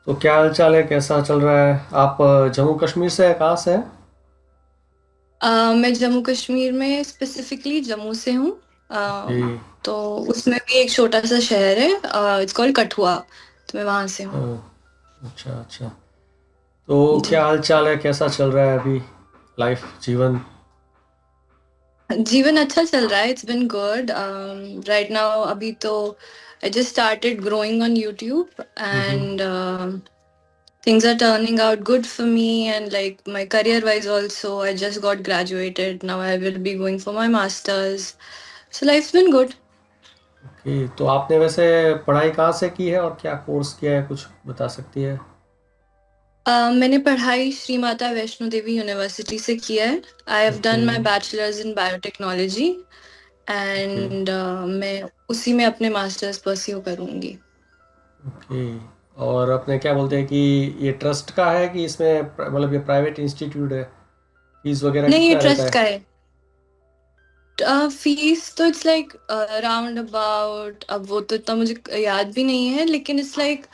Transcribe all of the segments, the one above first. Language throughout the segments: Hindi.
तो क्या हाल चाल है, कैसा चल रहा है? आप जम्मू कश्मीर से हैं? कहाँ से हैं? मैं जम्मू कश्मीर में स्पेसिफिकली जम्मू से हूँ। जी। तो उसमें भी एक छोटा सा शहर है, इट्स कॉल्ड कठुआ। तो मैं वहां से हूँ। ओह, अच्छा अच्छा। तो जी। क्या हाल चाल है, कैसा चल रहा है अभी लाइफ, जीवन? जीवन अच्छा चल रहा है, it's been good right now. अभी तो I just started growing on YouTube hmm. And things are turning out good for me, and like my career wise also, I just got graduated. Now I will be going for my masters. So life's been good. Okay, तो आपने वैसे पढ़ाई कहाँ से की है और क्या कोर्स किया है, कुछ बता सकती है? मैंने पढ़ाई श्री माता वैष्णो देवी यूनिवर्सिटी से किया है। I have okay. Done my bachelors in biotechnology okay. And मैं उसी में अपने मास्टर्स परस्यू करूंगी। ओके। और अपने क्या बोलते हैं कि ये ट्रस्ट का है कि इसमें मतलब ये प्राइवेट इंस्टीट्यूट है? फीस वगैरह नहीं, ये कितना रहता ट्रस्ट है? का है। फीस तो इट्स लाइक अराउंड अबाउट, अब वो तो इतना मुझे याद भी नहीं है, लेकिन इट्स लाइक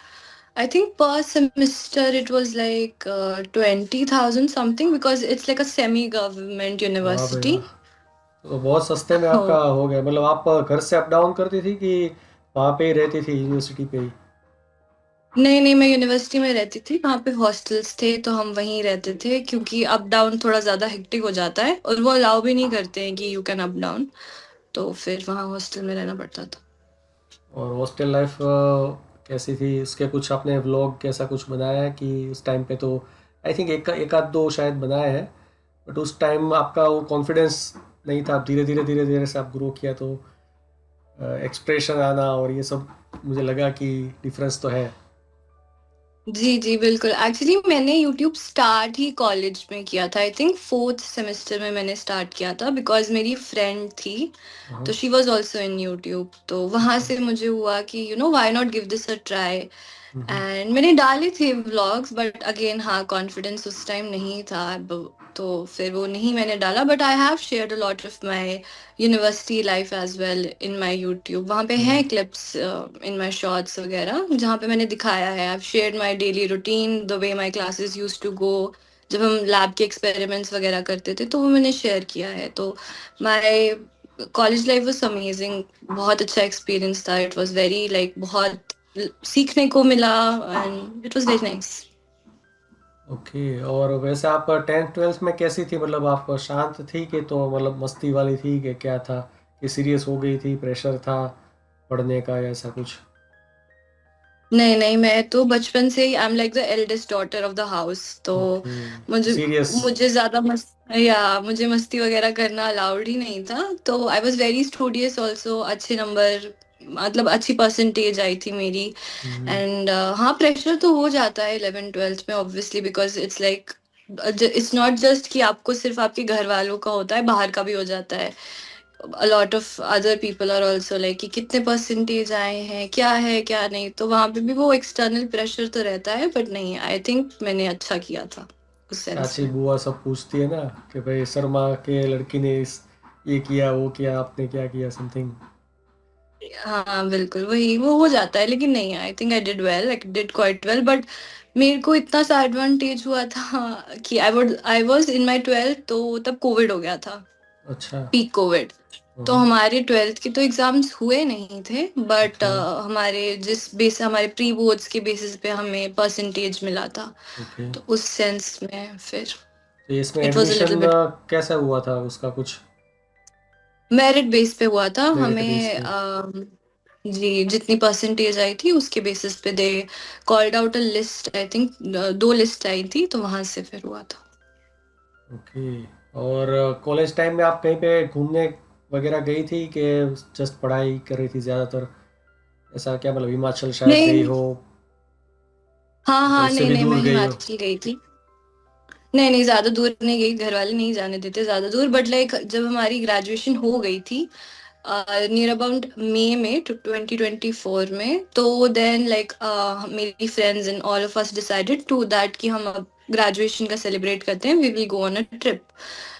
आई थिंक पर semester it was like 20,000 something, because it's like a semi government वाह भाई यूनिवर्सिटी। वाह। तो बहुत सस्ते में आपका हो गया, मतलब आप घर से अप डाउन करती थी कि वहाँ पे ही रहती थी, यूनिवर्सिटी पे ही? नहीं नहीं, मैं यूनिवर्सिटी में रहती थी, वहाँ पे हॉस्टल्स थे तो हम वहीं रहते थे, क्योंकि अप डाउन थोड़ा ज्यादा हेक्टिक हो जाता है और वो अलाउ भी नहीं करते हैं कि यू कैन अप डाउन। तो फिर वहाँ हॉस्टल में रहना पड़ता था। और हॉस्टल लाइफ कैसी थी? उसके कुछ आपने व्लॉग कैसा कुछ बनाया है कि उस टाइम पे? तो आई थिंक एक आध दो शायद बनाए हैं, बट उस टाइम आपका वो कॉन्फिडेंस नहीं था, धीरे धीरे से आप ग्रो किया तो एक्सप्रेशन आना और ये सब, मुझे लगा कि डिफरेंस तो है। जी जी बिल्कुल। एक्चुअली मैंने यूट्यूब स्टार्ट ही कॉलेज में किया था, आई थिंक फोर्थ सेमेस्टर में मैंने स्टार्ट किया था, बिकॉज मेरी फ्रेंड थी हाँ। तो she was also in YouTube, तो वहां अच्छा। से मुझे हुआ कि why not give this a try. Hmm. And मैंने डाले थे व्लॉग्स, बट अगेन हाँ, कॉन्फिडेंस उस टाइम नहीं था। तो फिर वो नहीं मैंने डाला, but I have shared a lot of my university life as well in my YouTube. वहाँ पे हैं क्लिप्स इन माय शॉर्ट्स वगैरह, जहाँ पे मैंने दिखाया है। I have shared my daily routine, the way my classes used to go, जब हम लैब के एक्सपेरिमेंट्स वगैरह करते थे तो वो मैंने शेयर किया है। तो my college life was amazing, बहुत अच्छा एक्सपीरियंस था। इट वाज वेरी लाइक बहुत सीखने को मिला and it was very nice. Okay. और वैसे आप टेंथ ट्वेल्थ में कैसी थी? मतलब आप शांत थी कि तो मतलब मस्ती वाली थी कि क्या था? कि सीरियस हो गई थी, प्रेशर था पढ़ने का या ऐसा कुछ? नहीं नहीं, मैं तो बचपन से ही I am like the eldest daughter of the house. तो ओके। मुझे सीरियस। मुझे ज्यादा मुझे मस्ती वगैरह करना अलाउड ही नहीं था। तो I was very studious also, अच्छे नंबर, मतलब अच्छी परसेंटेज आई थी मेरी। एंड हाँ, प्रेशर तो हो जाता है 11th 12th में obviously, because it's like it's not just कि आपको सिर्फ आपके घर वालों का होता है, बाहर का भी हो जाता है। a lot of other people are also like कि कितने परसेंटेज आए हैं, क्या है क्या नहीं। तो वहां पे भी वो एक्सटर्नल प्रेशर तो रहता है, बट नहीं, आई थिंक मैंने अच्छा किया था उस सेंस चाची में। बुआ सब पूछती है ना कि भाई शर्मा के लड़की ने इस ये किया वो किया, आपने क्या किया, समथिंग। हाँ बिल्कुल, वही वो हो जाता है, लेकिन नहीं, आई think I did well, I did quite well. But मेरे को इतना सा एडवांटेज हुआ था कि I was in my twelfth, तो तब कोविड हो गया था, अच्छा। Peak Covid. तो हमारे 12th के तो एग्जाम्स हुए नहीं थे, बट ओके। हमारे जिस बेस हमारे प्री बोर्ड्स के बेसिस पे हमें परसेंटेज मिला था। ओके। तो उस सेंस में फिर तो इसमें it was a little admission bit कैसा हुआ था उसका कुछ? मेरिट बेस पे हुआ था मेरिट बेस हमें। पे? जी, जितनी परसेंटेज आई थी उसके बेसिस पे they called out a list, I think दो लिस्ट आई थी, तो वहां से फिर हुआ था। ओके। और कॉलेज टाइम में आप कहीं पे घूमने वगैरह गई थी कि जस्ट पढ़ाई कर रही थी ज़्यादातर? ऐसा क्या, मतलब हिमाचल शायद गई नहीं, हो हाँ या तो हाँ, उससे नहीं भी नहीं, मैं दूर गई हो? हिमाचल गई थी। नहीं नहीं, ज्यादा दूर नहीं गई, घर वाले नहीं जाने देते ज्यादा दूर, बट लाइक जब हमारी ग्रेजुएशन हो गई थी नियर अबाउट मई में 2024 में, तो देन लाइक मेरी friends and all of us decided to that कि हम अब ग्रेजुएशन का सेलिब्रेट करते हैं, we will go on a trip.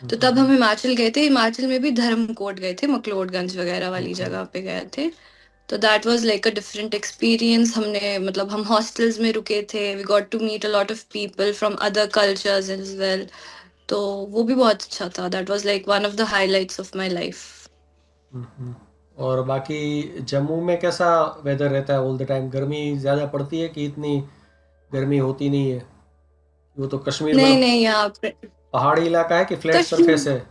तो तब हम हिमाचल गए थे, हिमाचल में भी धर्मकोट गए थे, मकलोडगंज वगैरह वाली ओके। जगह पे गए थे। तो that was like a different experience. हमने मतलब हम हॉस्टल्स में रुके थे, we got to meet a lot of people from other cultures as well. तो वो भी बहुत अच्छा था, that was like one of the highlights of my life. Hmm. और बाकी जम्मू में कैसा वेदर रहता है ऑल द टाइम? गर्मी ज़्यादा पड़ती है कि इतनी गर्मी होती नहीं है? वो तो कश्मीर नहीं मतलब नहीं, यहाँ पे पहाड़ी इलाका है कि फ्लैट कश्मीर, सरफेस है?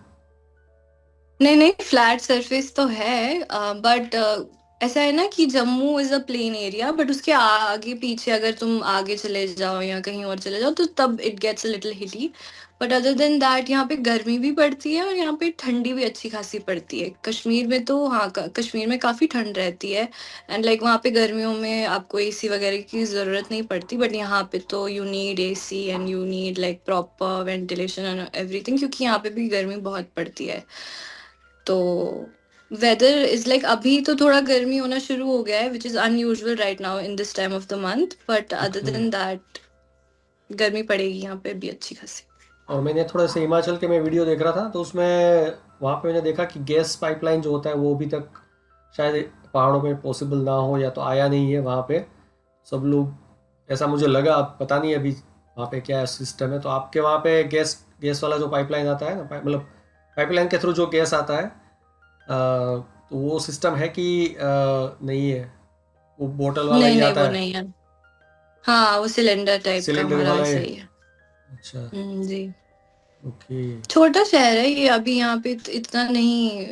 नहीं नहीं, फ्लैट सरफेस तो है, बट ऐसा है ना कि Jammu is a plain area, but उसके आगे पीछे अगर तुम आगे चले जाओ या कहीं और चले जाओ तो तब it gets a little heaty. But other than that यहाँ पे गर्मी भी पड़ती है और यहाँ पे ठंडी भी अच्छी खासी पड़ती है। कश्मीर में तो हाँ, कश्मीर में काफी ठंड रहती है, एंड लाइक वहाँ पे गर्मियों में आपको एसी वगैरह की जरूरत नहीं पड़ती, बट यहाँ पे तो you need AC and you need like proper ventilation and everything, क्योंकि यहाँ पे भी गर्मी बहुत पड़ती है। तो वेदर इज लाइक अभी तो थोड़ा गर्मी होना शुरू हो गया है, which is unusual right now in this time of the month, but other okay. Then that गर्मी पड़ेगी यहाँ पे भी अच्छी खासी। और मैंने थोड़ा सा हिमाचल के मैं वीडियो देख रहा था तो उसमें वहाँ पे मैंने देखा कि गैस पाइपलाइन जो होता है वो अभी तक शायद पहाड़ों में पॉसिबल ना हो या तो आया नहीं है वहाँ पे। सब लोग, ऐसा मुझे लगा, अब पता नहीं अभी वहाँ पे क्या सिस्टम है। तो आपके वहाँ पे गैस गैस वाला जो पाइपलाइन आता है ना, मतलब पाइपलाइन के थ्रू जो गैस आता है, तो वो सिस्टम है कि नहीं है? वो बोतल वाला नहीं ही नहीं, आता वो है? नहीं है। हाँ, वो सिलेंडर टाइप का सिलेंडर हमारा वाला है? वैसा ही है। अच्छा। जी। ओके। छोटा शहर है ये, अभी यहाँ पे इतना नहीं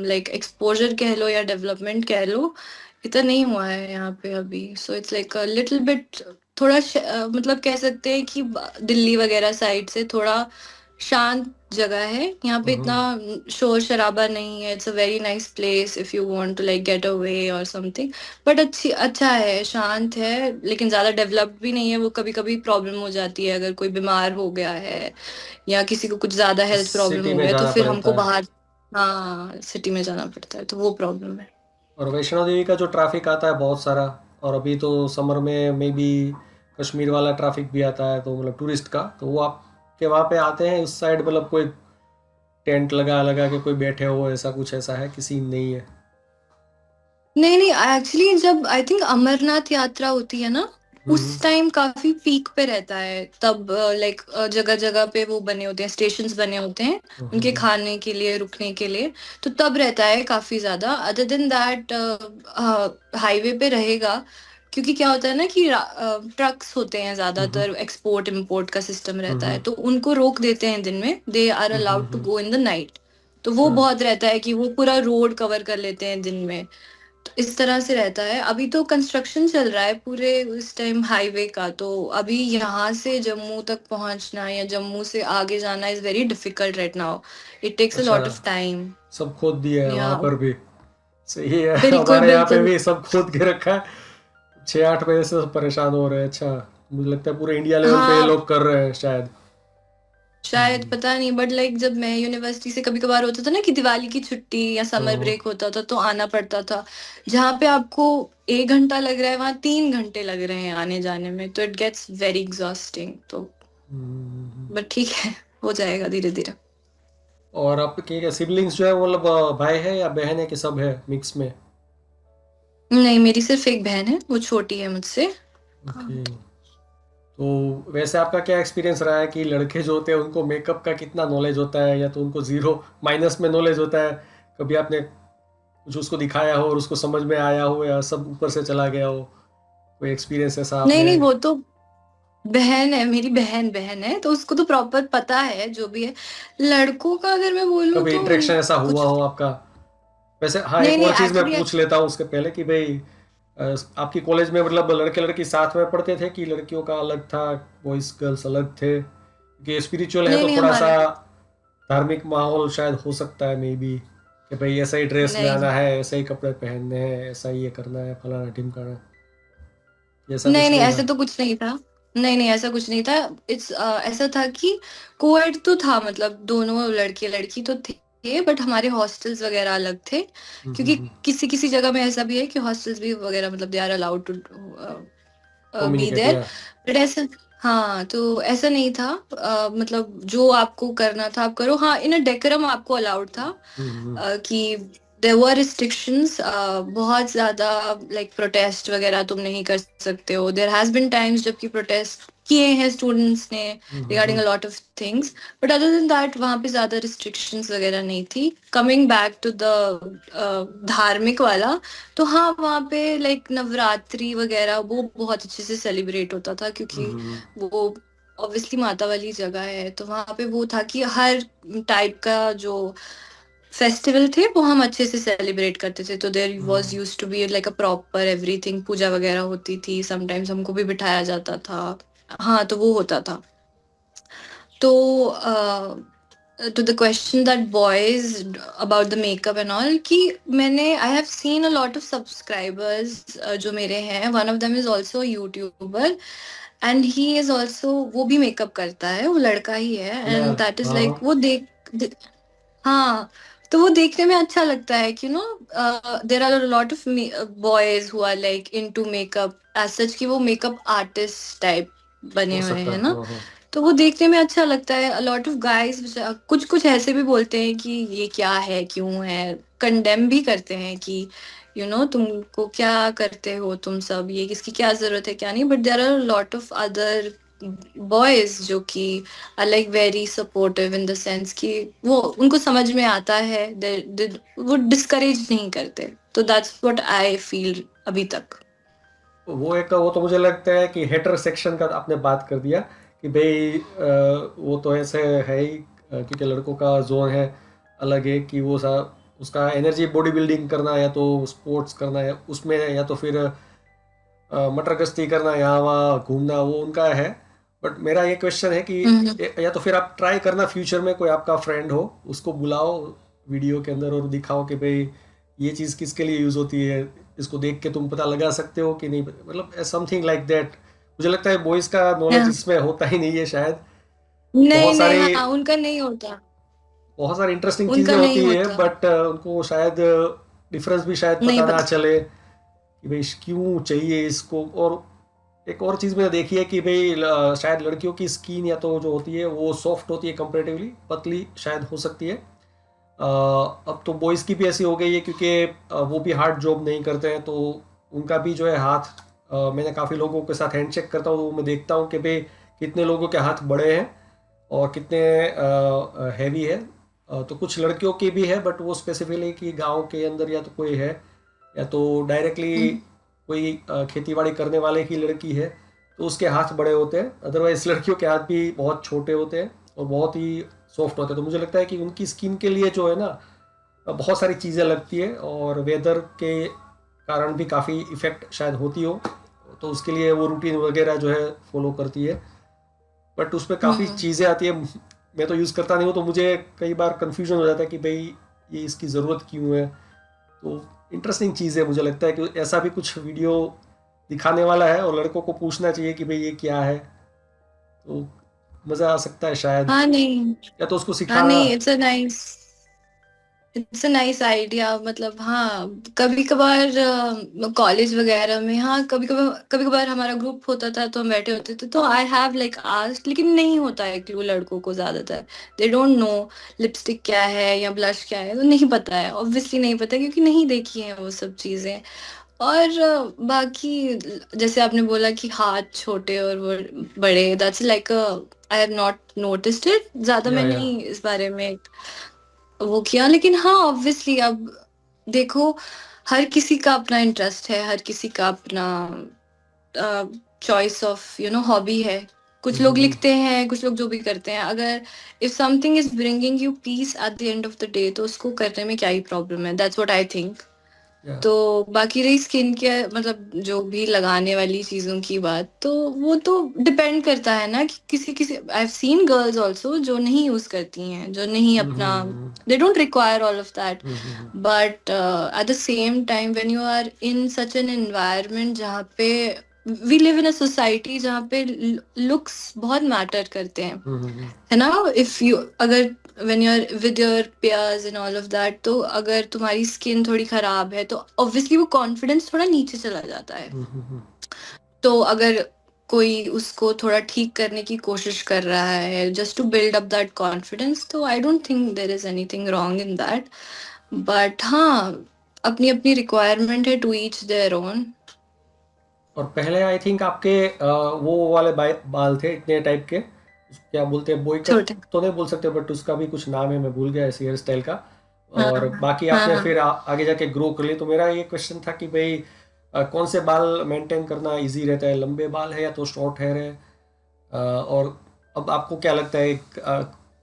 लाइक एक्सपोजर कह लो या डेवलपमेंट कह लो, इतना नहीं हुआ है यहाँ पे अभी। So it's like little bit, थोड़ा मतलब कह सकते हैं कि दिल्ली वगैरह साइड से थोड़ा शांत जगह है। यहाँ पे इतना शोर शराबा नहीं है। It's a very nice place if you want to like get away or something. But अच्छा है, शांत है, लेकिन ज्यादा डेवलप्ड भी नहीं है। वो कभी कभी प्रॉब्लम हो जाती है अगर कोई बीमार हो गया है या किसी को कुछ ज्यादा हेल्थ प्रॉब्लम सिटी हो में गया तो जाना फिर हमको पड़ता है। बाहर, हाँ, सिटी में जाना पड़ता है, तो वो प्रॉब्लम है। और वैष्णो देवी का जो ट्रैफिक आता है बहुत सारा, और अभी तो समर में मे बी कश्मीर वाला ट्रैफिक भी आता है, तो मतलब टूरिस्ट का, तो वो आपके वहाँ पे आते हैं इस साइड? मतलब कोई टेंट लगा लगा के कोई बैठे हो, ऐसा कुछ ऐसा है कि सीन नहीं है? नहीं नहीं, एक्चुअली जब आई थिंक अमरनाथ यात्रा होती है ना, हम्म। उस टाइम काफी पीक पे रहता है। तब लाइक जगह जगह पे वो बने होते हैं, स्टेशंस बने होते हैं उनके हम्म। खाने के लिए, रुकने के लिए। तो तब रहता है काफी ज्यादा। अदर देन दैट हाईवे पे रहेगा, क्योंकि क्या होता है ना कि ट्रक्स होते हैं, हम्म। ज्यादातर एक्सपोर्ट इम्पोर्ट का सिस्टम रहता है, हम्म। तो उनको रोक देते हैं दिन में। They are allowed to hmm. Go in the night. तो वो अच्छा। बहुत रहता है कि वो पूरा रोड कवर कर लेते हैं दिन में। तो इस तरह से रहता है। अभी तो कंस्ट्रक्शन चल रहा है पूरे उस टाइम हाईवे का, तो अभी यहाँ से जम्मू तक पहुंचना या जम्मू से आगे जाना is very difficult right now. It takes a अच्छा, लॉट ऑफ टाइम। सब खोद दिया है वहाँ या पर भी? सही है। बिल्कुल हमारे यहाँ पे बिल्कुल। भी सब खोद के रखा है। 6-8 बजे से सब परेशान हो रहे हैं। अच्छा, मुझे लगता है पूरे इंडिया लेवल पे ये हाँ, लोग कर रहे हैं शायद। शायद पता नहीं, बट लाइक जब मैं यूनिवर्सिटी से कभी कभार होता था ना कि दिवाली की छुट्टी या समर हम्म। ब्रेक होता था, तो आना पड़ता था। जहाँ पे आपको 1 घंटा लग रहा है, वहां 3 घंटे लग रहे हैं आने जाने में, तो इट गेट्स वेरी एग्जॉस्टिंग। तो हम्म। बट ठीक है, हो जाएगा धीरे धीरे। और आपके सिबलिंग्स जो है वो मतलब भाई है या बहन है कि सब है मिक्स में? नहीं, मेरी सिर्फ एक बहन है, वो छोटी है मुझसे। हाँ। ओके। तो वैसे आपका क्या एक्सपीरियंस रहा है कि लड़के जो होते हैं उनको मेकअप का कितना नॉलेज होता है, या तो उनको जीरो माइनस में नॉलेज होता है? कभी आपने कुछ उसको दिखाया हो और उसको समझ में आया हो, या सब ऊपर से चला गया हो? कोई एक्सपीरियंस ऐसा नहीं आपने? नहीं, वो तो बहन है, मेरी बहन बहन है, तो उसको तो प्रॉपर पता है जो भी है। लड़कों का अगर मैं बोलूँ कभी तो इंटरेक्शन ऐसा हुआ कुछ हो आपका? वैसे हाँ, नहीं एक नहीं और चीज़ मैं एक्चुअली। पूछ लेता हूँ उसके पहले कि भाई आपकी कॉलेज में मतलब लड़के लड़की साथ में पढ़ते थे कि लड़कियों का अलग था, बॉयज गर्ल्स अलग थे? कि स्पिरिचुअल है नहीं तो नहीं, थोड़ा सा हमारे धार्मिक माहौल शायद हो सकता है मे बी, कि भाई ऐसा ही ड्रेस में नहीं आना है, ऐसे ही कपड़े पहनने हैं, ऐसा ही ये करना है, फलाना ढिमकाना। ऐसा नहीं कुछ नहीं, नहीं था? ऐसे तो कुछ नहीं था। नहीं नहीं, ऐसा कुछ नहीं था। इट्स ऐसा था कि कोएड तो था, मतलब दोनों लड़के लड़की तो थे, बट हमारे हॉस्टल्स वगैरह अलग थे। क्योंकि किसी किसी जगह में ऐसा भी है कि हॉस्टल्स भी वगैरह मतलब they are allowed to be communicate there. या? बट ऐसा, हाँ, तो ऐसा नहीं था। मतलब जो आपको करना था आप करो। हाँ, इन अ डेकोरम आपको अलाउड था कि देयर वर रिस्ट्रिक्शंस, बहुत ज्यादा लाइक प्रोटेस्ट वगैरह तुम नहीं कर सकते हो. देयर हैज बीन टाइम्स जबकि प्रोटेस्ट किए हैं स्टूडेंट्स ने regarding a lot of things, but other than that वहां पे ज्यादा रिस्ट्रिक्शंस वगैरह नहीं थी. कमिंग बैक टू द धार्मिक वाला, तो हाँ वहाँ पे लाइक नवरात्रि वगैरह वो बहुत अच्छे से सेलिब्रेट होता था, क्योंकि वो ऑब्वियसली माता वाली जगह है, तो वहाँ पे वो था कि हर टाइप का जो फेस्टिवल थे वो हम अच्छे से सेलिब्रेट करते थे. तो there was used to be like a proper everything, puja वगैरह होती थी, समटाइम्स हमको भी बिठाया जाता था. हाँ तो वो होता था. तो to the question that boys about the makeup and all, कि मैंने I have seen a lot of subscribers जो मेरे हैं, one of them is also a YouTuber and he is also, वो भी मेकअप करता है, वो लड़का ही है, and that is like वो हाँ तो वो देखने में अच्छा लगता है कि no there are lot of boys who are like into makeup as such, कि वो मेकअप आर्टिस्ट टाइप बने हो हुए सकता हैं है. ना. तो वो देखने में अच्छा लगता है. अ लॉट ऑफ गाइस कुछ कुछ ऐसे भी बोलते हैं कि ये क्या है, क्यों है, कंडेम भी करते हैं कि तुमको क्या करते हो तुम सब, ये किसकी क्या जरूरत है क्या नहीं. But there are lot of other boys जो कि are like very supportive in the sense कि वो उनको समझ में आता है, वो डिस्करेज नहीं करते. तो दैट्स व्हाट आई फील अभी तक. वो तो मुझे लगता है कि हेटर सेक्शन का आपने बात कर दिया कि भाई वो तो ऐसे है ही, क्योंकि लड़कों का जोन है अलग है कि वो सा उसका एनर्जी बॉडी बिल्डिंग करना या तो स्पोर्ट्स करना है उसमें, या तो फिर मटर गश्ती करना यहाँ वहाँ घूमना, वो उनका है. बट मेरा ये क्वेश्चन है कि या तो फिर आप ट्राई करना फ्यूचर में कोई आपका फ्रेंड हो, उसको बुलाओ वीडियो के अंदर और दिखाओ कि भाई ये चीज़ किसके लिए यूज़ होती है, इसको देख के तुम पता लगा सकते हो कि नहीं, मतलब समथिंग लाइक दैट. मुझे लगता है बॉयज़ का नॉलेज इसमें होता ही नहीं है शायद. नहीं बहुत नहीं, सारी हाँ उनका नहीं होता, बहुत सारी इंटरेस्टिंग चीज़ें उनका नहीं होती है, होता, बट उनको शायद डिफरेंस भी शायद नहीं पता ना पता. चले कि भाई क्यों चाहिए इसको. और एक और चीज़ मैंने देखी है कि भाई शायद लड़कियों की स्किन या तो जो होती है वो सॉफ्ट होती है, कंपेरेटिवली पतली शायद हो सकती है. अब तो बॉयज़ की भी ऐसी हो गई है, क्योंकि वो भी हार्ड जॉब नहीं करते हैं, तो उनका भी जो है हाथ, मैंने काफ़ी लोगों के साथ हैंड चेक करता हूँ तो मैं देखता हूँ कि भाई कितने लोगों के हाथ बड़े हैं और कितने हैवी है. तो कुछ लड़कियों की भी है, बट वो स्पेसिफिकली कि गांव के अंदर या तो कोई है या तो डायरेक्टली कोई खेती बाड़ी करने वाले की लड़की है, तो उसके हाथ बड़े होते हैं. अदरवाइज लड़कियों के हाथ भी बहुत छोटे होते हैं और बहुत ही सॉफ्ट होते हैं. तो मुझे लगता है कि उनकी स्किन के लिए जो है ना बहुत सारी चीज़ें लगती है, और वेदर के कारण भी काफ़ी इफ़ेक्ट शायद होती हो, तो उसके लिए वो रूटीन वगैरह जो है फॉलो करती है. बट उसमें काफ़ी चीज़ें आती है, मैं तो यूज़ करता नहीं हूँ, तो मुझे कई बार कन्फ्यूजन हो जाता है कि भाई ये इसकी ज़रूरत क्यों है. तो इंटरेस्टिंग चीज़ है, मुझे लगता है कि ऐसा भी कुछ वीडियो दिखाने वाला है और लड़कों को पूछना चाहिए कि भाई ये क्या है, तो मज़ा आ सकता है शायद, हाँ नहीं, या तो उसको हाँ सिखाना. नहीं, इट्स अ नाइस आइडिया. मतलब हाँ कभी कभार कॉलेज वगैरह में, हाँ कभी कभार हमारा ग्रुप होता था तो हम बैठे होते थे, तो आई हैव लाइक आस्क्ड, लेकिन नहीं होता है क्लू लड़कों को ज्यादातर. दे डोंट नो लिपस्टिक क्या है या ब्लश क्या है, तो नहीं पता है, ऑब्वियसली नहीं पता, क्योंकि नहीं देखी है वो सब चीजें. और बाकी जैसे आपने बोला कि हाथ छोटे और वो बड़े, that's like I have not noticed it, ज्यादा या मैंने या नहीं इस बारे में वो किया. लेकिन हाँ ऑब्वियसली अब देखो, हर किसी का अपना इंटरेस्ट है, हर किसी का अपना चॉइस ऑफ हॉबी है. कुछ लोग लिखते हैं, कुछ लोग जो भी करते हैं, अगर if something is bringing you peace at the end of the day, तो उसको करने में क्या ही प्रॉब्लम है. That's what I think. या तो बाकी रही स्किन केयर, मतलब जो भी लगाने वाली चीजों की बात, तो वो तो डिपेंड करता है ना कि किसी किसी, I have seen girls also जो नहीं यूज करती हैं, जो नहीं अपना, they don't require all of that. But at the same time when you are in such an environment जहाँ पे we live in a society जहाँ पे लुक्स बहुत मैटर करते हैं, है ना. इफ यू अगर when you're with your peers and all of that, तो अगर तुम्हारी स्किन थोड़ी खराब है तो ऑब्वियसली वो कॉन्फिडेंस थोड़ा नीचे चला जाता है. तो अगर कोई उसको थोड़ा ठीक करने की कोशिश कर रहा है just to build up that confidence, तो I don't think there is anything wrong in that. But हाँ, अपनी अपनी रिक्वायरमेंट है, टू ईच देयर ओन। और पहले आई थिंक आपके वो वाले बाल थे इतने टाइप के, क्या बोलते हैं, बॉय कट छोटे। तो नहीं बोल सकते, बट उसका भी कुछ नाम है, मैं भूल गया इस हेयर स्टाइल का। हाँ और बाकी हाँ आपने हाँ। फिर आगे जाके ग्रो कर लिए। तो मेरा ये क्वेश्चन था कि भाई कौन से बाल मेंटेन करना इजी रहता है, लंबे बाल है या तो शॉर्ट हेयर है? और अब आपको क्या लगता है,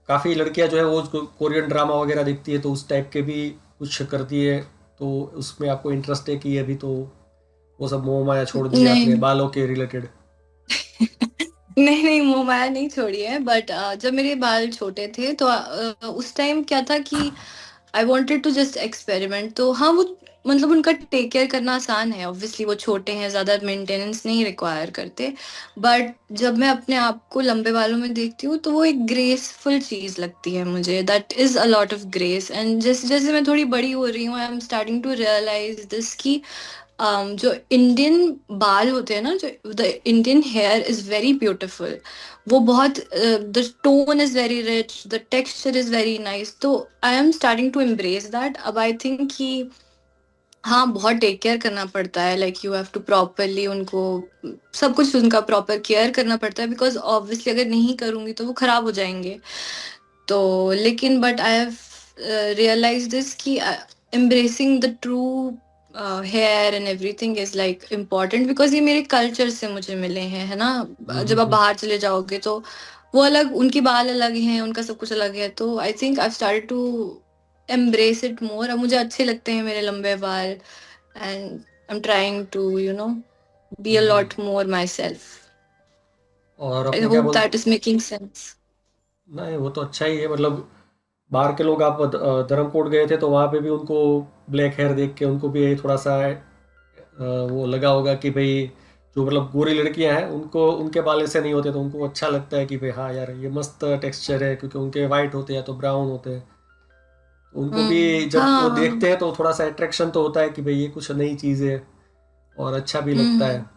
काफ़ी लड़कियां जो है वो कोरियन ड्रामा वगैरह देखती है, तो उस टाइप के भी कुछ करती है, तो उसमें आपको इंटरेस्ट है कि अभी तो वो सब मोह माया छोड़ दिया आपने नहीं बालों के रिलेटेड? नहीं नहीं, मोह माया नहीं छोड़ी है, बट जब मेरे बाल छोटे थे तो उस टाइम क्या था कि I wanted to just experiment. तो हाँ, वो मतलब उनका टेक केयर करना आसान है, ऑब्वियसली वो छोटे हैं, ज्यादा मेंटेनेंस नहीं रिक्वायर करते। बट जब मैं अपने आप को लंबे बालों में देखती हूँ तो वो एक ग्रेसफुल चीज लगती है मुझे, that is a lot of grace. And जैसे जैसे मैं थोड़ी बड़ी हो रही हूँ, I am starting to realise this कि जो इंडियन बाल होते हैं ना, जो the Indian hair is very beautiful. वो बहुत, the tone is very rich, the texture is very nice. तो I am starting to embrace that. अब आई थिंक कि हाँ, बहुत टेक केयर करना पड़ता है, like you have to properly उनको, सब कुछ उनका प्रॉपर केयर करना पड़ता है, बिकॉज ऑब्वियसली अगर नहीं करूंगी तो वो खराब हो जाएंगे। तो लेकिन but I have realise this कि embracing the true hair and everything is like important, because ये मेरे कल्चर से मुझे मिले हैं, है ना। जब आप बाहर चले जाओगे तो वो अलग, उनके बाल अलग हैं, उनका सब कुछ अलग है। तो I think I started to embrace it more. अब मुझे अच्छे लगते हैं मेरे लंबे बाल, and I am trying to be a lot more myself. और आई अपने क्या होप बोल, दैट इज मेकिंग सेंस। नहीं वो तो अच्छा ही है, मतलब बाहर के लोग, आप धर्मकोट गए थे तो वहाँ पे भी उनको ब्लैक हेयर देख के उनको भी थोड़ा सा वो लगा होगा कि भाई जो मतलब गोरी लड़कियां हैं उनको उनके बाल ऐसे नहीं होते, तो उनको अच्छा लगता है कि भाई हाँ यार ये मस्त टेक्सचर है, क्योंकि उनके वाइट होते हैं तो ब्राउन होते हैं। तो उनको भी जब वो हाँ। देखते हैं तो थोड़ा सा अट्रैक्शन तो होता है कि भाई ये कुछ नई चीज़ है, और अच्छा भी लगता है। हम्म।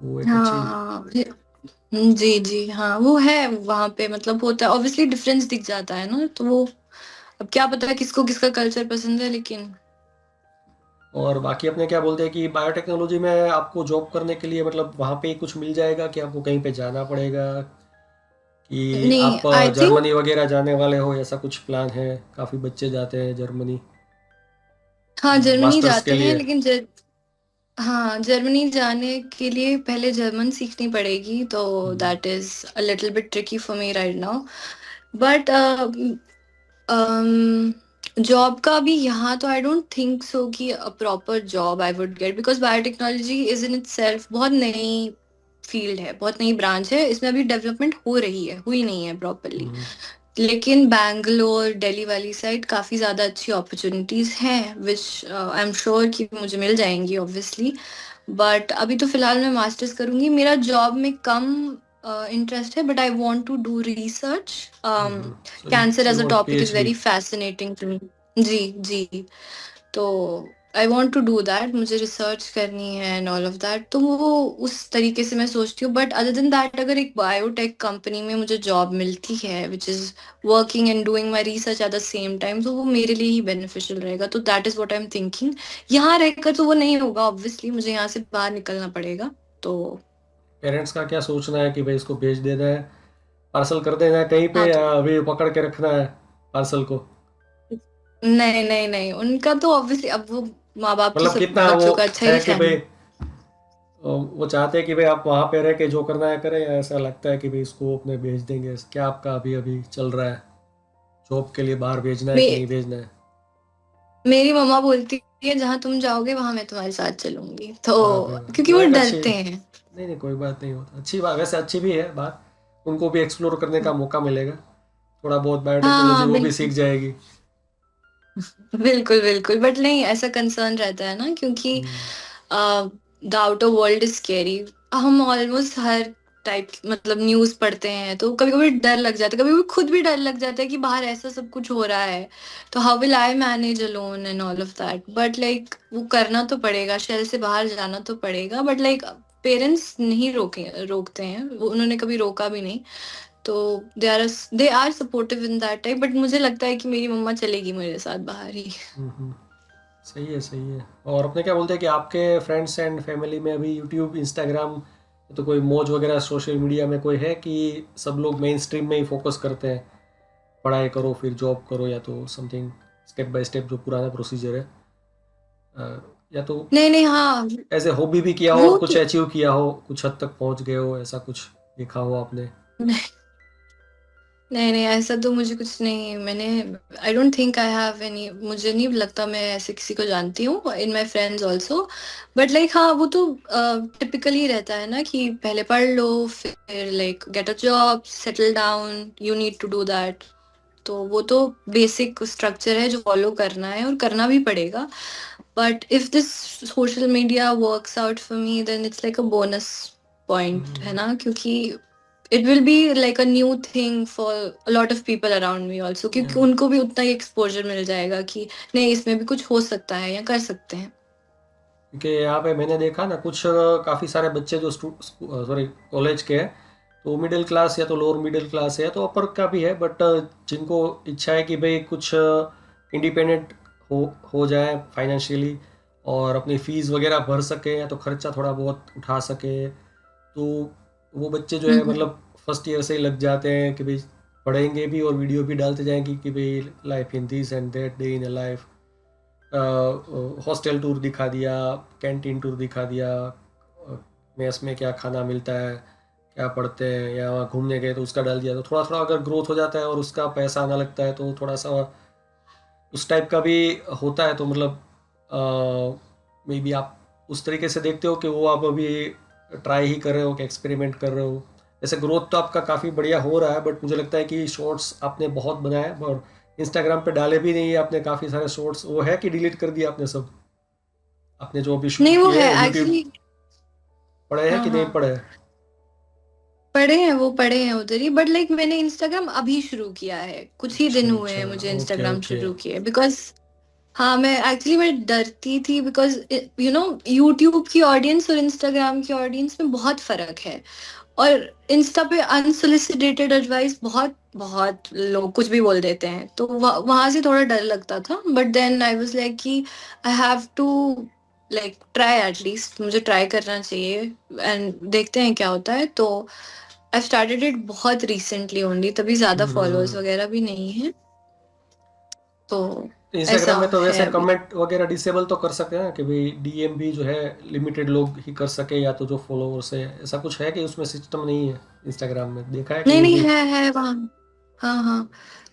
वो एक अच्छी। हाँ जी जी, हाँ वो है वहां पे, मतलब होता है ऑब्वियसली, डिफरेंस दिख जाता है ना। तो वो अब क्या पता है किसको किसका कल्चर पसंद है, लेकिन और बाकी अपने क्या बोलते हैं कि बायोटेक्नोलॉजी में आपको जॉब करने के लिए मतलब वहाँ पे ही कुछ मिल जाएगा कि आपको कहीं पे जाना पड़ेगा, कि नहीं आप आई थिंक, जर्मनी वगैरह जाने वाले हो, ऐसा कुछ प्लान है? काफ़ी बच्चे जाते हैं जर्मनी हाँ जर्मनी मास्टर्स के जाते हैं, लिए। लेकिन हाँ, जर्मनी जाने के लिए पहले जर्मन सीखनी पड़ेगी, तो that is a little bit tricky for me right now. But job का भी यहाँ तो आई डोंट थिंक सो कि a proper job I would get, because biotechnology is in it self बहुत नई फील्ड है, बहुत नई ब्रांच है, इसमें अभी डेवलपमेंट हो रही है, हुई नहीं है प्रॉपरली। हम्म, लेकिन बैंगलोर दिल्ली वाली साइड काफी ज्यादा अच्छी अपॉर्चुनिटीज हैं, विच आई एम श्योर कि मुझे मिल जाएंगी ऑब्वियसली। बट अभी तो फिलहाल मैं मास्टर्स करूंगी, मेरा जॉब में कम इंटरेस्ट है, but I want to do research. So cancer you as a want topic is PhD? Very fascinating to me. जी जी। तो I want to do that, मुझे रिसर्च करनी है एंड ऑल ऑफ दैट, तो वो उस तरीके से मैं सोचती हूँ। बट अदर देन दैट, अगर एक बायोटेक कंपनी में मुझे जॉब मिलती है which is working and doing my research eight the same time, तो वो मेरे लिए ही बेनिफिशियल रहेगा। तो that is what I am thinking. यहाँ रहकर तो वो नहीं होगा ऑब्वियसली, मुझे यहाँ से बाहर निकलना पड़ेगा। तो पेरेंट्स का क्या सोचना है कि भाई इसको भेज देना है, पार्सल कर देना है कहीं पे, हाँ, या अभी पकड़ के रखना है पार्सल को? नहीं नहीं नहीं, उनका तो ऑब्वियसली, अब वो माँ बाप तो मतलब सब कितना वो बच्चों का अच्छा है ही कि भाई चाहेंगे। वो चाहते हैं कि भाई आप वहाँ पे रह के जो करना है करें, या ऐसा लगता है कि भाई इसको अपने भेज देंगे? क्या आपका अभी अभी चल रहा है, जॉब के लिए बाहर भेजना है कि नहीं भेजना है? मेरी मम्मा बोलती है जहां तुम जाओगे वहां मैं तुम्हारे साथ चलूंगी, तो हाँ कोई बात, क्योंकि वो वो एक अच्छी, डरते हैं। नहीं नहीं कोई बात नहीं होता, अच्छी बात, वैसे अच्छी भी है बात। उनको भी एक्सप्लोर करने का मौका मिलेगा, थोड़ा बहुत बायोटेक्नोलॉजी हाँ वो भी सीख बिल्कुल जाएगी। बिल्कुल बिल्कुल, बट नहीं, ऐसा कंसर्न रहता है ना, क्योंकि hmm, the outer world is scary. हम ऑलमोस्ट हर टाइप, मतलब न्यूज पढ़ते हैं तो कभी कभी डर लग जाता है, कभी कभी खुद भी डर लग जाता है कि बाहर ऐसा सब कुछ हो रहा है, तो how will I manage alone and all of that. But like वो करना तो पड़ेगा, शहर से बाहर जाना तो पड़ेगा, बट लाइक पेरेंट्स नहीं रोकते हैं, वो उन्होंने कभी रोका भी नहीं। तो they are supportive in that type, but मुझे लगता है कि मेरी मम्मा चलेगी मेरे साथ बाहर ही। हम्म। सही है, सही है। और अपने क्या बोलते हैं कि आपके फ्रेंड्स एंड फैमिली में अभी यूट्यूब, इंस्टाग्राम, तो कोई मौज वगैरह सोशल मीडिया में कोई है कि सब लोग मेन स्ट्रीम में ही फोकस करते हैं, पढ़ाई करो फिर जॉब करो, या तो समथिंग स्टेप बाय स्टेप जो पुराना प्रोसीजर है, या तो नहीं नहीं, हाँ एज ए हॉबी भी किया हो और वो कुछ तो अचीव किया हो, कुछ हद तक पहुंच गए हो, ऐसा कुछ देखा हो आपने? नहीं नहीं, ऐसा तो मुझे कुछ नहीं, मैंने आई don't think I have any, मुझे नहीं लगता मैं ऐसे किसी को जानती हूँ in my friends also. But like हाँ, वो तो टिपिकली रहता है ना कि पहले पढ़ लो, फिर like get a job, settle down, you need to do that. तो वो तो बेसिक स्ट्रक्चर है जो फॉलो करना है और करना भी पड़ेगा। But if this social media works out for me, then it's like a bonus point, है ना, क्योंकि it will be like a new thing for a lot of people around me also, क्योंकि उनको भी उतना ही एक्सपोजर मिल जाएगा कि नहीं, इसमें भी कुछ हो सकता है या कर सकते हैं। क्योंकि यहाँ पे मैंने देखा ना, कुछ काफ़ी सारे बच्चे जो सॉरी कॉलेज के हैं, तो मिडिल क्लास या तो लोअर मिडिल क्लास है या तो अपर का भी है, बट जिनको इच्छा है कि भाई कुछ इंडिपेंडेंट हो हो जाए फाइनेंशियली, और अपनी फ़ीस वगैरह भर सके या तो खर्चा थोड़ा बहुत उठा सके, तो वो बच्चे जो है हम्म मतलब फर्स्ट ईयर से ही लग जाते हैं कि भाई पढ़ेंगे भी और वीडियो भी डालते जाएंगे कि भाई life in this and that day in life, hostel tour दिखा दिया, कैंटीन टूर दिखा दिया, मेस में क्या खाना मिलता है, क्या पढ़ते हैं, या वहाँ घूमने गए तो उसका डाल दिया। तो थोड़ा थोड़ा अगर ग्रोथ हो जाता है और उसका पैसा आना लगता है तो थोड़ा सा उस टाइप का भी होता है। तो मतलब मे बी आप उस तरीके से देखते हो कि वो आप अभी ट्राई ही कर रहे हो कि एक्सपेरिमेंट कर रहे हो। जैसे ग्रोथ तो आपका काफ़ी बढ़िया हो रहा है, बट मुझे लगता है कि शॉर्ट्स आपने बहुत बनाए और इंस्टाग्राम पे डाले भी नहीं है आपने काफ़ी सारे शॉर्ट्स। वो है कि डिलीट कर दिया आपने सब, आपने जो अभी शुरू नहीं, वो किए है हैं यूट्यूब? एक्चुअली। पढ़े हैं हाँ कि नहीं हाँ, पढ़े हैं? पढ़े हैं, वो पढ़े हैं उधर ही, बट लाइक मैंने इंस्टाग्राम अभी शुरू किया है, कुछ ही दिन अच्छा हुए अच्छा, हैं मुझे ओके इंस्टाग्राम ओके। शुरू किए, बिकॉज हाँ, मैं डरती थी, बिकॉज यू नो यूट्यूब की ऑडियंस और इंस्टाग्राम की ऑडियंस में बहुत फर्क है। और इंस्टा पे अनसोलिसिटेटेड एडवाइस बहुत बहुत लोग कुछ भी बोल देते हैं, तो वहां से थोड़ा डर लगता था। But then I was like कि I have to like try, at least मुझे ट्राई करना चाहिए, एंड देखते हैं क्या होता है। तो आई स्टार्टेड इट बहुत रिसेंटली ओनली, तभी ज्यादा फॉलोअर्स हम्म। वगैरह भी नहीं है, तो ऐसा इंस्टाग्राम में तो है वैसे अभी। कमेंट वगैरह डिसेबल तो कर सकते हैं ना, कि भाई डीएम भी जो है लिमिटेड लोग ही कर सके, या तो जो फॉलोअर्स है, ऐसा कुछ है कि उसमें सिस्टम नहीं है इंस्टाग्राम में? देखा है नहीं कहीं नहीं, भी? है वहाँ। हाँ हाँ,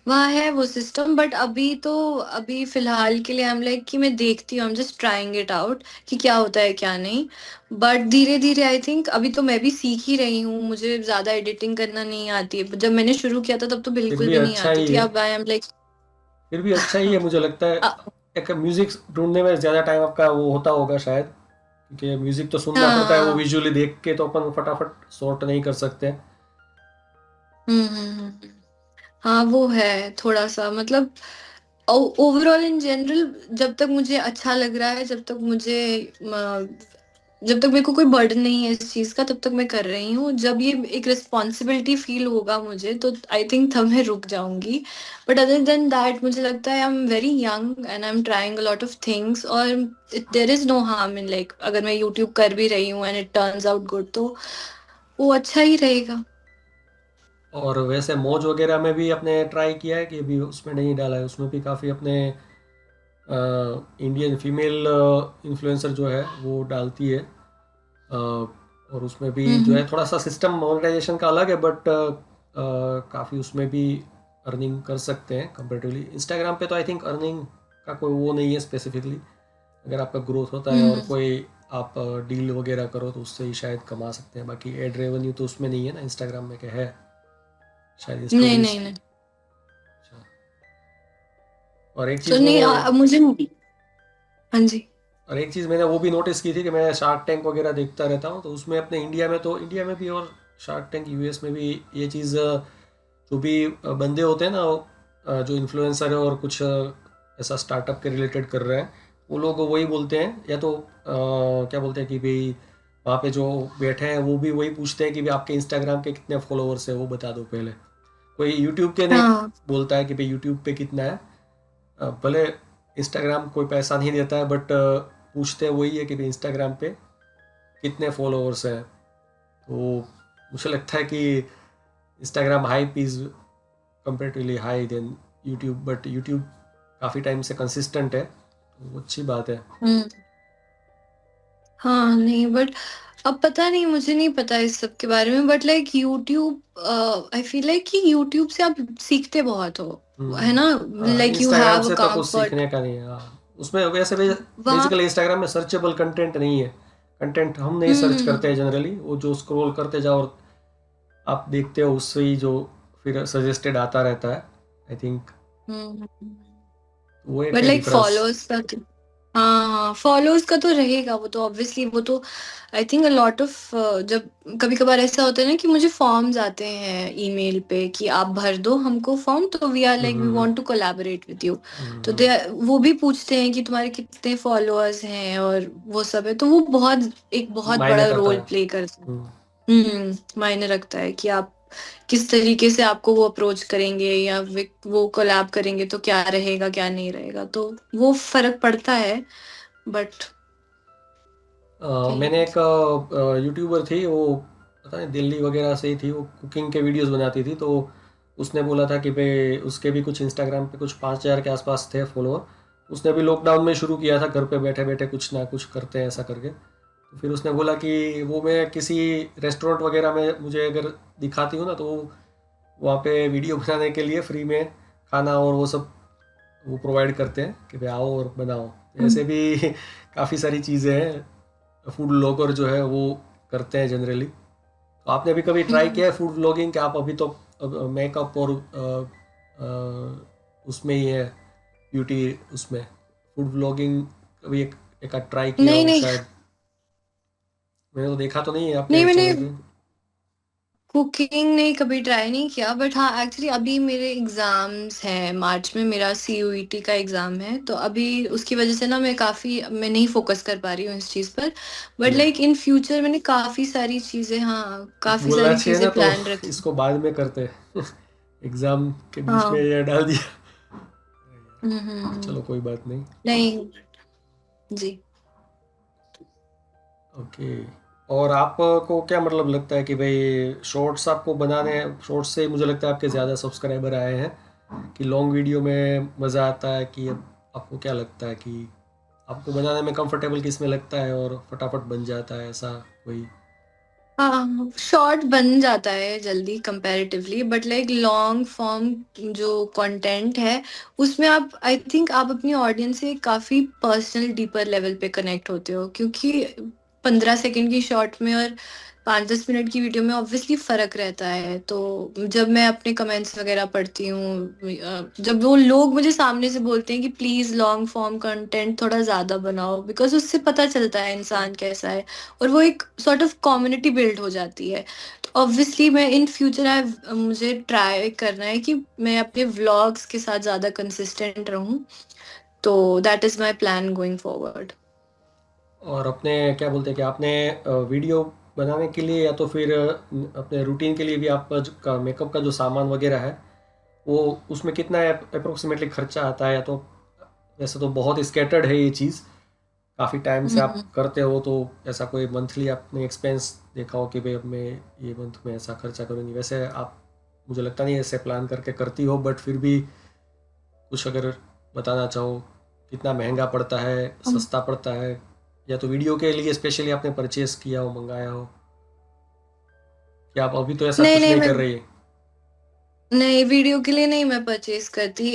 वहाँ है वो सिस्टम, बट अभी फिलहाल के लिए आई एम लाइक कि मैं देखती हूँ, I am just trying it out कि क्या होता है क्या नहीं। बट धीरे धीरे आई थिंक, अभी तो मैं भी सीख ही रही हूँ, मुझे ज्यादा एडिटिंग करना नहीं आती है, जब मैंने शुरू किया था तब तो फिर बिल्कुल भी भी नहीं अच्छा आती ही थी, है। अब आई एम लाइक। फिर भी अच्छा ही है मुझे लगता है। एक म्यूजिक ढूंढने में ज़्यादा टाइम आपका वो होता होगा शायद, क्योंकि म्यूजिक तो सुनना पड़ता है, वो हाँ। विजुअली देख के तो अपन फटाफट सॉर्ट नहीं कर सकते। हम्म। हाँ वो है, थोड़ा सा मतलब ओवरऑल इन जनरल, जब तक मुझे अच्छा लग रहा है, जब तक मेरे को कोई बर्डन नहीं है इस चीज का, तब तक मैं कर रही हूँ। जब ये एक रिस्पॉन्सिबिलिटी फील होगा मुझे, तो आई थिंक तब मैं रुक जाऊंगी। बट अदर देन दैट मुझे लगता है I am very young and I am trying a lot of things, और there is no harm in like, अगर मैं यूट्यूब कर भी रही हूँ and it turns out good, तो वो अच्छा ही रहेगा। और वैसे मौज वगैरह में भी आपने ट्राई किया है कि अभी उसमें नहीं डाला है? उसमें भी काफ़ी अपने इंडियन फीमेल इन्फ्लुएंसर जो है वो डालती है, और उसमें भी जो है हम्म। थोड़ा सा सिस्टम मोनेटाइजेशन का अलग है, बट काफ़ी उसमें भी अर्निंग कर सकते हैं कंपेरेटिवली। इंस्टाग्राम पे तो आई थिंक अर्निंग का कोई वो नहीं है स्पेसिफिकली, अगर आपका ग्रोथ होता है और हम्म। कोई आप डील वगैरह करो तो उससे ही शायद कमा सकते हैं। बाकी एड रेवेन्यू तो उसमें नहीं है ना इंस्टाग्राम में, क्या है शायद नहीं स्टोरीज? नहीं नहीं, अच्छा। और एक तो चीज़ नहीं, मैंने मुझे। हाँ जी। और एक चीज़ मैंने वो भी नोटिस की थी कि मैं शार्क टैंक वगैरह देखता रहता हूँ, तो उसमें अपने इंडिया में, तो इंडिया में भी और शार्क टैंक यूएस में भी ये चीज़, जो भी बंदे होते हैं ना, जो इन्फ्लुएंसर है और कुछ ऐसा स्टार्टअप के रिलेटेड कर रहे हैं, वो लोग वही बोलते हैं, या तो क्या बोलते हैं कि भाई वहाँ पे जो बैठे हैं वो भी वही पूछते हैं कि भाई आपके इंस्टाग्राम के कितने फॉलोअर्स है वो बता दो पहले। कोई यूट्यूब के नहीं हाँ। बोलता है कि भाई यूट्यूब पे कितना है। भले इंस्टाग्राम कोई पैसा नहीं देता है बट पूछते हैं वही है कि भाई इंस्टाग्राम पे कितने फॉलोअर्स हैं। तो मुझे लगता है कि Instagram hype is comparatively high than YouTube, but YouTube काफ़ी टाइम से कंसिस्टेंट है तो वो अच्छी बात है। हम्म। हाँ नहीं, बट अब पता नहीं, मुझे नहीं पता इस सब के बारे में, but like YouTube, I feel like कि यूट्यूब से आप सीखते बहुत हो, है ना? Like you Instagram have a से तो कुछ कंफर्ट सीखने का नहीं है। उसमें वैसे भी वहाँ। बेसिकली इंस्टाग्राम में सर्चेबल कंटेंट नहीं है। कंटेंट हम नहीं सर्च हम्म। करते हैं जनरली, वो जो स्क्रॉल करते जाओ और आप देखते हो उससे ही जो फिर सजेस्टेड आता रहता है। आई थिंक हम्म। वो एक बट है लाइक डिफरेंस। फॉलोअर्स का तो, हाँ हाँ, फॉलोअर्स का तो रहेगा, वो तो ऑब्वियसली, वो तो I think a lot of, जब कभी कभार ऐसा होता है ना कि मुझे फॉर्म्स आते हैं ईमेल पे कि आप भर दो हमको फॉर्म, तो we are like we hmm want to collaborate with you. तो हम्म, वो भी पूछते हैं कि तुम्हारे कितने फॉलोअर्स हैं और वो सब है, तो वो बहुत एक बहुत मायने बड़ा करता रोल है। प्ले करता है। हम्म, मायने रखता है कि आप किस तरीके से आपको वो अप्रोच करेंगे, या वो कोलैब करेंगे तो क्या रहेगा क्या नहीं रहेगा, तो वो फर्क पड़ता है। बट मैंने एक यूट्यूबर थी, वो पता नहीं दिल्ली वगैरह से ही थी, वो कुकिंग के वीडियोस बनाती थी। तो उसने बोला था कि भाई उसके भी कुछ इंस्टाग्राम पे कुछ 5,000 के आसपास थे फॉलोअर। उसने भी लॉकडाउन में शुरू किया था, घर पे बैठे बैठे कुछ ना कुछ करते हैं ऐसा करके। तो फिर उसने बोला कि वो मैं किसी रेस्टोरेंट वगैरह में मुझे अगर दिखाती हूँ ना तो वहाँ पे वीडियो बनाने के लिए फ्री में खाना और वो सब वो प्रोवाइड करते हैं कि भाई आओ और बनाओ। ऐसे भी काफ़ी सारी चीज़ें हैं फूड ब्लॉगर जो है वो करते हैं जनरली। तो आपने अभी कभी ट्राई किया है फूड ब्लॉगिंग? कि आप अभी तो मेकअप और उसमें ही है, ब्यूटी उसमें, फूड ब्लॉगिंग कभी एक आध ट्राई किया नहीं हो नहीं शायद? मैंने तो देखा तो नहीं है नहीं, आपके मैंने चैनल पे। कुकिंग नहीं कभी ट्राई नहीं किया, बट हाँ एक्चुअली अभी मेरे एग्जाम्स हैं, मार्च में मेरा सीयूईटी का एग्जाम है, तो अभी उसकी वजह से ना मैं नहीं फोकस कर पा रही हूँ इस चीज पर। But hmm, like in future मैंने काफी सारी चीजें, हाँ काफी बोलना सारी चाहिए चीजें ना तो प्लान रखी। इसको बाद में करते हैं। एग्ज़ाम के बीच में हाँ। ये डाल दिया। हम्म। चलो कोई बात नहीं। नहीं जी। ओके। और आपको क्या मतलब लगता है कि भाई शॉर्ट्स आपको बनाने, शॉर्ट्स से मुझे लगता है आपके ज़्यादा सब्सक्राइबर आए हैं, कि लॉन्ग वीडियो में मज़ा आता है? कि आपको क्या लगता है कि आपको बनाने में कंफर्टेबल किस में लगता है और फटाफट बन जाता है ऐसा कोई? हाँ शॉर्ट बन जाता है जल्दी comparatively, but like long form जो कंटेंट है उसमें आप, आई थिंक आप अपनी ऑडियंस से काफी पर्सनल डीपर लेवल पे कनेक्ट होते हो, क्योंकि 15 सेकंड की शॉर्ट में और 5-10 मिनट की वीडियो में ऑब्वियसली फर्क रहता है। तो जब मैं अपने कमेंट्स वगैरह पढ़ती हूँ, जब वो लोग मुझे सामने से बोलते हैं कि प्लीज लॉन्ग फॉर्म कंटेंट थोड़ा ज्यादा बनाओ, बिकॉज उससे पता चलता है इंसान कैसा है, और वो एक सॉर्ट ऑफ कम्युनिटी बिल्ड हो जाती है। तो ऑब्वियसली मैं इन फ्यूचर मुझे ट्राई करना है कि मैं अपने व्लॉग्स के साथ ज़्यादा कंसिस्टेंट रहूं, तो that is my plan going forward. और अपने क्या बोलते हैं कि आपने वीडियो बनाने के लिए या तो फिर अपने रूटीन के लिए भी आपका का मेकअप का जो सामान वगैरह है वो उसमें कितना अप्रोक्सीमेटली खर्चा आता है? या तो वैसे तो बहुत स्कैटर्ड है ये चीज़, काफ़ी टाइम से आप हम्म। करते हो, तो ऐसा कोई मंथली आपने एक्सपेंस देखा हो कि भाई अब मैं ये मंथ में ऐसा खर्चा करूँगी? वैसे आप मुझे लगता नहीं ऐसे प्लान करके करती हो, बट फिर भी कुछ अगर बताना चाहो, कितना महंगा पड़ता है, सस्ता पड़ता है, या तो वीडियो के लिए स्पेशली आपने परचेस किया हो, मंगाया हो, कि आप अभी तो ऐसा नहीं कुछ नहीं, नहीं मैं कर रही? नहीं, वीडियो के लिए नहीं मैं परचेज करती।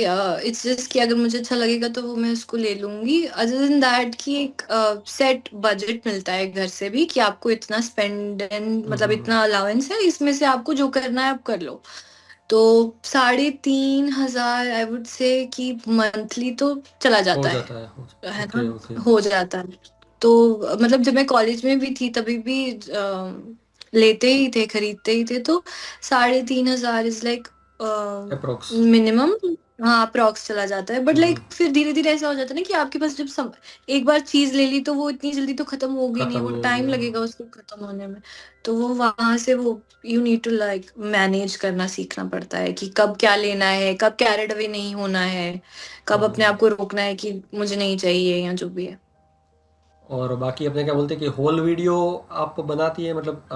इट्स जस्ट कि अगर मुझे अच्छा लगेगा तो वो मैं उसको ले लूंगी। अदर देन दैट कि एक सेट बजट मिलता है घर से भी कि आपको इतना स्पेंड, मतलब हम्म, इतना अलाउंस है, इसमें से आपको जो करना है आप कर लो। तो 3,500 आई वुड से कि मंथली तो चला हो जाता जाता है, है ओके ना? ओके। हो जाता है। तो मतलब जब मैं कॉलेज में भी थी तभी भी लेते ही थे, खरीदते ही थे, तो 3,500 इज लाइक अप्रोक्स। मिनिमम। हाँ अप्रॉक्स चला जाता है, बट लाइक हम्म, फिर धीरे धीरे ऐसा हो जाता है ना कि आपके पास जब एक बार चीज ले ली तो वो इतनी जल्दी तो खत्म होगी नहीं, खत्म वो नहीं टाइम होगा। लगेगा उसको खत्म होने में। तो वो वहां से वो you need to like manage करना सीखना पड़ता है कि कब क्या लेना है, कब कैरिड अवे नहीं होना है, कब अपने हाँ। आप को रोकना है कि मुझे नहीं चाहिए या जो भी है। और बाकी अपने क्या बोलते हैं कि होल वीडियो आप बनाती है, मतलब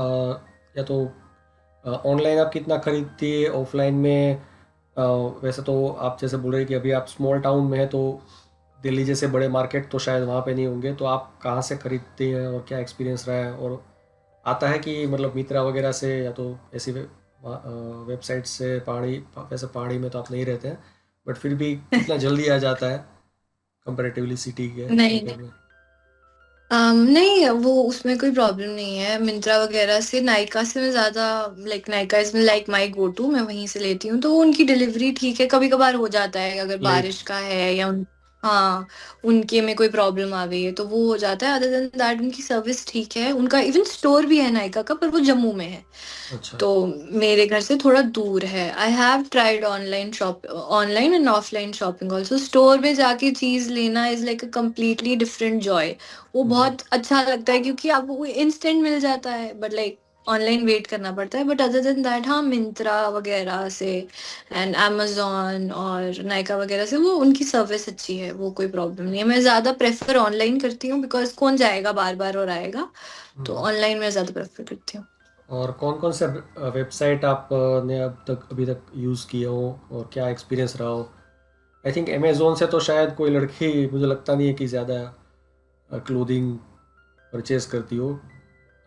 या तो ऑनलाइन आप कितना खरीदती है, ऑफलाइन में वैसे तो आप जैसे बोल रहे हैं कि अभी आप स्मॉल टाउन में है, तो दिल्ली जैसे बड़े मार्केट तो शायद वहाँ पे नहीं होंगे, तो आप कहाँ से खरीदते हैं और क्या एक्सपीरियंस रहा है? और आता है कि मतलब मित्रा वगैरह से या तो ऐसी वेबसाइट से? पहाड़ी, वैसे पहाड़ी में तो आप नहीं रहते हैं, बट फिर भी कितना जल्दी आ जाता है कंपेरेटिवली सिटी के नहीं कंपेयर नहीं। में? नहीं वो उसमें कोई प्रॉब्लम नहीं है, मिंत्रा वगैरह से। नायका से मैं ज्यादा like Nykaa is like my go to, मैं वहीं से लेती हूँ। तो उनकी डिलीवरी ठीक है, कभी कभार हो जाता है अगर लेट। बारिश का है या हाँ उनके में कोई प्रॉब्लम आ गई है तो वो हो जाता है। अदर देन दैट उनकी सर्विस ठीक है। उनका इवन स्टोर भी है नायका का, पर वो जम्मू में है, अच्छा। तो मेरे घर से थोड़ा दूर है। I have tried online and offline shopping also. Store में जाके चीज लेना is like a completely different Joy. वो हम्म, बहुत अच्छा लगता है क्योंकि आपको इंस्टेंट मिल जाता है, बट लाइक ऑनलाइन वेट करना पड़ता है। बट अदर देन दैट हाँ मिंत्रा वगैरह से एंड amazon और नायका वगैरह से वो उनकी सर्विस अच्छी है, वो कोई प्रॉब्लम नहीं है। मैं ज्यादा प्रेफर ऑनलाइन करती हूँ बिकॉज कौन जाएगा बार बार और आएगा, तो हम्म। ऑनलाइन में ज्यादा प्रेफर करती हूँ। और कौन कौन से वेबसाइट आपने अब तक अभी तक यूज़ किए हो और क्या एक्सपीरियंस रहा हो? आई थिंक अमेज़ोन से तो शायद कोई लड़की, मुझे लगता नहीं है कि ज़्यादा क्लोथिंग परचेज करती हो।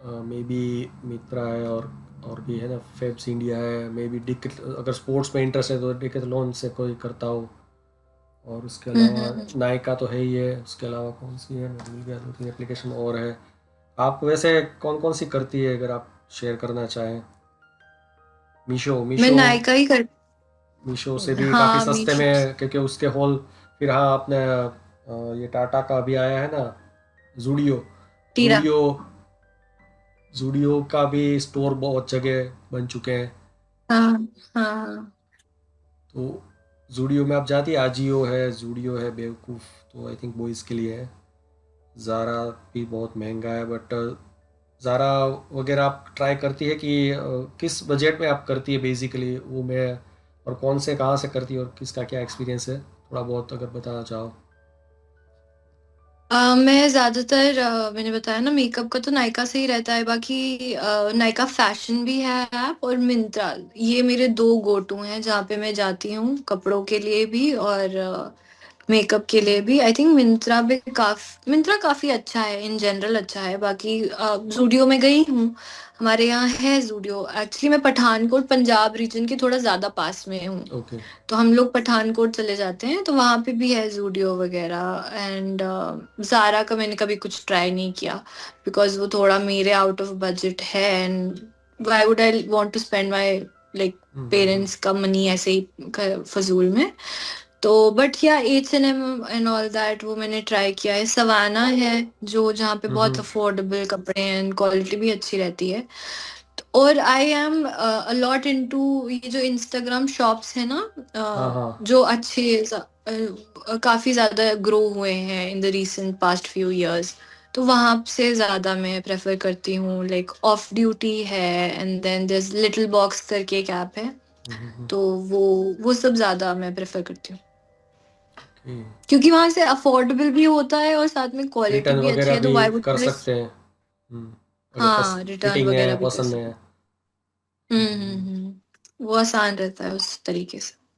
मे बी मित्रा है, और भी है ना, फेब्स इंडिया है, मे बी डिक, अगर स्पोर्ट्स में इंटरेस्ट है तो डिकैथलॉन से कोई करता हो। और उसके अलावा हम्म। नायका तो है ही है, उसके अलावा कौन सी है, मैं भूल गया, दो तीन एप्लीकेशन और है। आप वैसे कौन कौन सी करती है, अगर आप शेयर करना चाहें? मीशो, मैं मीशो। नायका ही कर। मीशो से भी काफ़ी हाँ सस्ते मीशो। में, क्योंकि उसके होल। फिर हाँ, आपने ये टाटा का भी आया है ना, जूडियो। टीरा। जूडियो जूडियो का भी स्टोर बहुत जगह बन चुके हैं। हाँ हाँ। तो जूडियो में आप जाती है, आजियो है, जूडियो है, बेवकूफ़ तो आई थिंक बॉयज़ के लिए है। ज़ारा भी बहुत महंगा है, बट ज़ारा वगैरह आप ट्राई करती है कि किस बजट में आप करती है बेसिकली वो? मैं, और कौन से कहाँ से करती है और किसका क्या एक्सपीरियंस है, थोड़ा बहुत अगर बताना चाहो। मैं ज्यादातर मैंने बताया ना मेकअप का तो नायका से ही रहता है। बाकी नायका फैशन भी है ऐप, और मिंत्रा, ये मेरे दो गो टू हैं जहाँ पे मैं जाती हूँ कपड़ों के लिए भी और मेकअप के लिए भी। आई थिंक मिंत्रा काफी अच्छा है, इन जनरल अच्छा है। बाकी जूडियो में गई हूँ, हमारे यहाँ है जूडियो। एक्चुअली मैं पठानकोट पंजाब रीजन के थोड़ा ज्यादा पास में हूँ, ओके। तो हम लोग पठानकोट चले जाते हैं, तो वहां पे भी है जूडियो वगैरह। एंड जारा का मैंने कभी कुछ ट्राई नहीं किया बिकॉज वो थोड़ा मेरे आउट ऑफ बजट है, and why would I want to spend my like parents का मनी ऐसे ही फजूल में। तो बट या H&M एंड ऑल दैट वो मैंने ट्राई किया है। सवाना है जो जहाँ पे बहुत अफोर्डेबल कपड़े हैं एंड क्वालिटी भी अच्छी रहती है। और आई एम अलॉट इनटू ये जो इंस्टाग्राम शॉप्स है ना, हाँ हाँ। जो काफी ज्यादा ग्रो हुए हैं in the recent past few years, तो वहां से ज्यादा मैं प्रेफर करती हूँ। लाइक ऑफ ड्यूटी है, and then there little box करके एक ऐप है, तो वो सब ज्यादा मैं प्रेफर करती हूँ ओके। क्योंकि वहां से अफोर्डेबल भी होता है और साथ में क्वालिटी रिटर्न भी अच्छी वगैरह है। तो भी व्हाई वुड कर आई। सकते हैं। हम्म, अगर हाँ रिटर्न फिटिंग है, वगैरह भी कर पसंद है। सकते। वो आसान रहता है उस तरीके से।